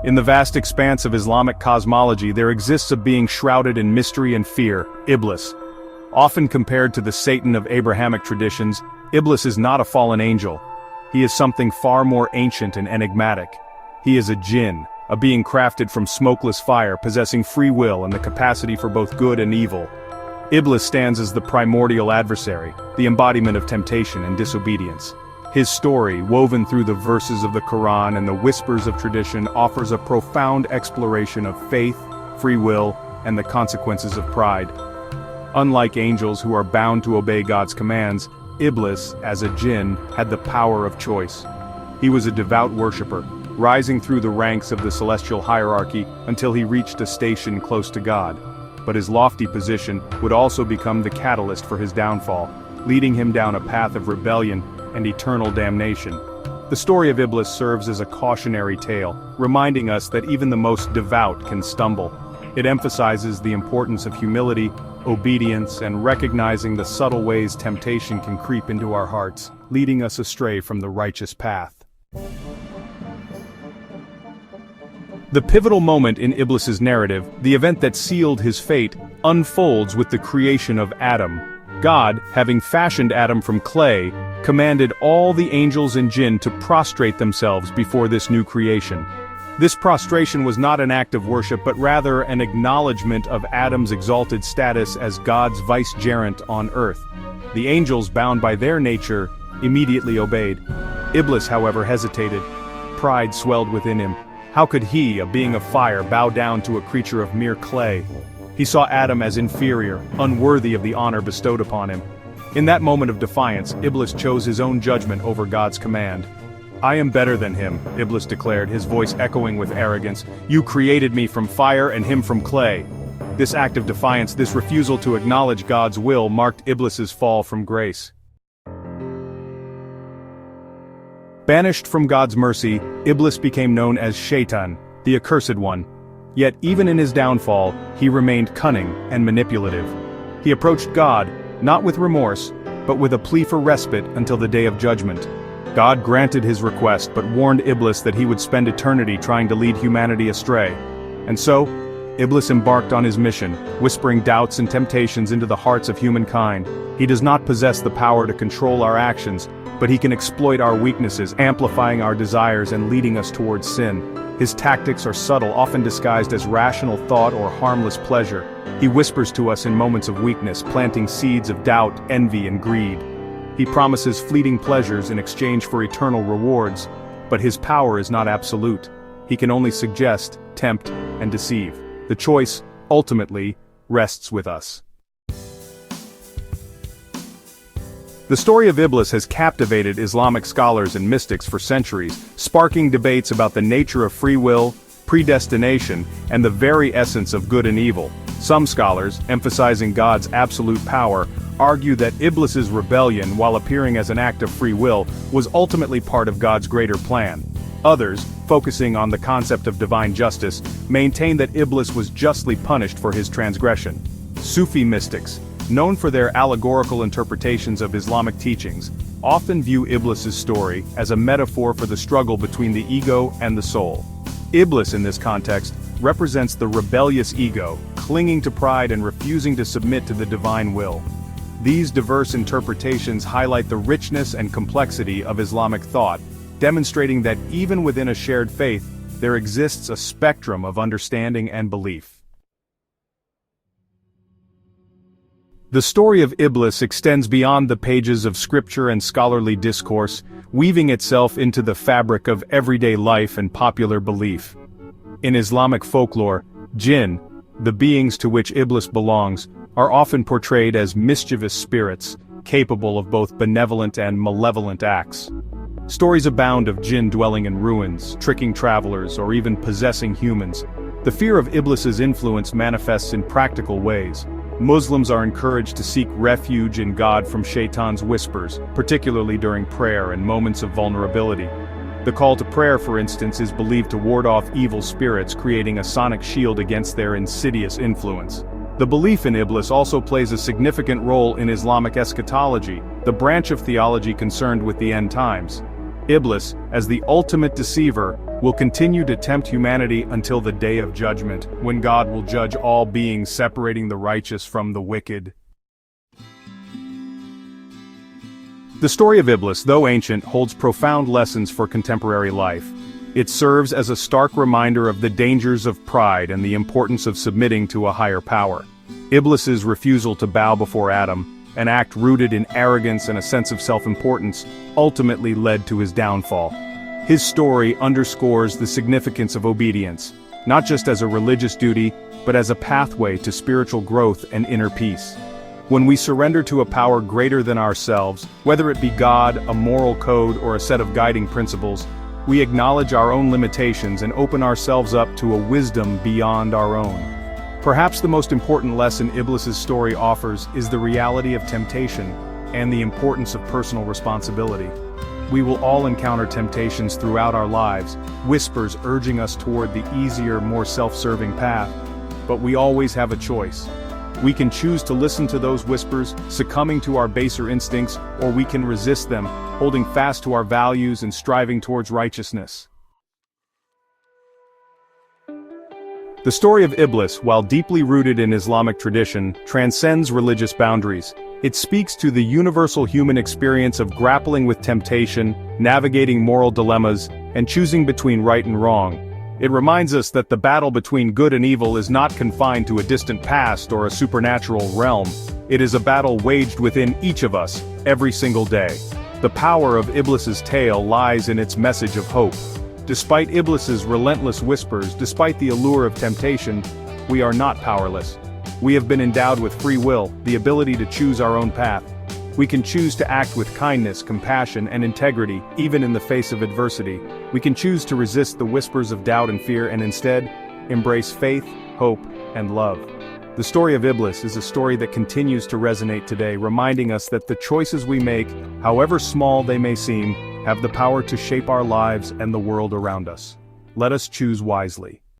In the vast expanse of Islamic cosmology there exists a being shrouded in mystery and fear, Iblis. Often compared to the Satan of Abrahamic traditions, Iblis is not a fallen angel. He is something far more ancient and enigmatic. He is a Jinn, a being crafted from smokeless fire possessing free will and the capacity for both good and evil. Iblis stands as the primordial adversary, the embodiment of temptation and disobedience. His story, woven through the verses of the Quran and the whispers of tradition, offers a profound exploration of faith, free will, and the consequences of pride. Unlike angels who are bound to obey God's commands, Iblis, as a Jinn, had the power of choice. He was a devout worshipper, rising through the ranks of the celestial hierarchy until he reached a station close to God. But his lofty position would also become the catalyst for his downfall, leading him down a path of rebellion and eternal damnation. The story of Iblis serves as a cautionary tale, reminding us that even the most devout can stumble. It emphasizes the importance of humility, obedience, and recognizing the subtle ways temptation can creep into our hearts, leading us astray from the righteous path. The pivotal moment in Iblis's narrative, the event that sealed his fate, unfolds with the creation of Adam. God, having fashioned Adam from clay, commanded all the angels and jinn to prostrate themselves before this new creation. This prostration was not an act of worship but rather an acknowledgement of Adam's exalted status as God's vicegerent on earth. The angels, bound by their nature, immediately obeyed. Iblis, however, hesitated. Pride swelled within him. How could he, a being of fire, bow down to a creature of mere clay? He saw Adam as inferior, unworthy of the honor bestowed upon him. In that moment of defiance, Iblis chose his own judgment over God's command. "I am better than him," Iblis declared, his voice echoing with arrogance. "You created me from fire and him from clay." This act of defiance, this refusal to acknowledge God's will, marked Iblis's fall from grace. Banished from God's mercy, Iblis became known as Shaitan, the accursed one. Yet even in his downfall, he remained cunning and manipulative. He approached God, not with remorse, but with a plea for respite until the day of judgment. God granted his request but warned Iblis that he would spend eternity trying to lead humanity astray. And so, Iblis embarked on his mission, whispering doubts and temptations into the hearts of humankind. He does not possess the power to control our actions, but he can exploit our weaknesses, amplifying our desires and leading us towards sin. His tactics are subtle, often disguised as rational thought or harmless pleasure. He whispers to us in moments of weakness, planting seeds of doubt, envy, and greed. He promises fleeting pleasures in exchange for eternal rewards, but his power is not absolute. He can only suggest, tempt, and deceive. The choice, ultimately, rests with us. The story of Iblis has captivated Islamic scholars and mystics for centuries, sparking debates about the nature of free will, predestination, and the very essence of good and evil. Some scholars, emphasizing God's absolute power, argue that Iblis's rebellion, while appearing as an act of free will, was ultimately part of God's greater plan. Others, focusing on the concept of divine justice, maintain that Iblis was justly punished for his transgression. Sufi mystics, known for their allegorical interpretations of Islamic teachings, often view Iblis's story as a metaphor for the struggle between the ego and the soul. Iblis in this context represents the rebellious ego, clinging to pride and refusing to submit to the divine will. These diverse interpretations highlight the richness and complexity of Islamic thought, demonstrating that even within a shared faith, there exists a spectrum of understanding and belief. The story of Iblis extends beyond the pages of scripture and scholarly discourse, weaving itself into the fabric of everyday life and popular belief. In Islamic folklore, Jinn, the beings to which Iblis belongs, are often portrayed as mischievous spirits, capable of both benevolent and malevolent acts. Stories abound of Jinn dwelling in ruins, tricking travelers, or even possessing humans. The fear of Iblis's influence manifests in practical ways. Muslims are encouraged to seek refuge in God from Shaitan's whispers, particularly during prayer and moments of vulnerability. The call to prayer, for instance, is believed to ward off evil spirits, creating a sonic shield against their insidious influence. The belief in Iblis also plays a significant role in Islamic eschatology, the branch of theology concerned with the end times. Iblis, as the ultimate deceiver, will continue to tempt humanity until the day of judgment, when God will judge all beings, separating the righteous from the wicked. The story of Iblis, though ancient, holds profound lessons for contemporary life. It serves as a stark reminder of the dangers of pride and the importance of submitting to a higher power. Iblis's refusal to bow before Adam, an act rooted in arrogance and a sense of self-importance, ultimately led to his downfall. His story underscores the significance of obedience, not just as a religious duty, but as a pathway to spiritual growth and inner peace. When we surrender to a power greater than ourselves, whether it be God, a moral code, or a set of guiding principles, we acknowledge our own limitations and open ourselves up to a wisdom beyond our own. Perhaps the most important lesson Iblis's story offers is the reality of temptation and the importance of personal responsibility. We will all encounter temptations throughout our lives, whispers urging us toward the easier, more self-serving path, but we always have a choice. We can choose to listen to those whispers, succumbing to our baser instincts, or we can resist them, holding fast to our values and striving towards righteousness. The story of Iblis, while deeply rooted in Islamic tradition, transcends religious boundaries. It speaks to the universal human experience of grappling with temptation, navigating moral dilemmas, and choosing between right and wrong. It reminds us that the battle between good and evil is not confined to a distant past or a supernatural realm. It is a battle waged within each of us, every single day. The power of Iblis's tale lies in its message of hope. Despite Iblis's relentless whispers, despite the allure of temptation, we are not powerless. We have been endowed with free will, the ability to choose our own path. We can choose to act with kindness, compassion, and integrity, even in the face of adversity. We can choose to resist the whispers of doubt and fear and instead, embrace faith, hope, and love. The story of Iblis is a story that continues to resonate today, reminding us that the choices we make, however small they may seem, have the power to shape our lives and the world around us. Let us choose wisely.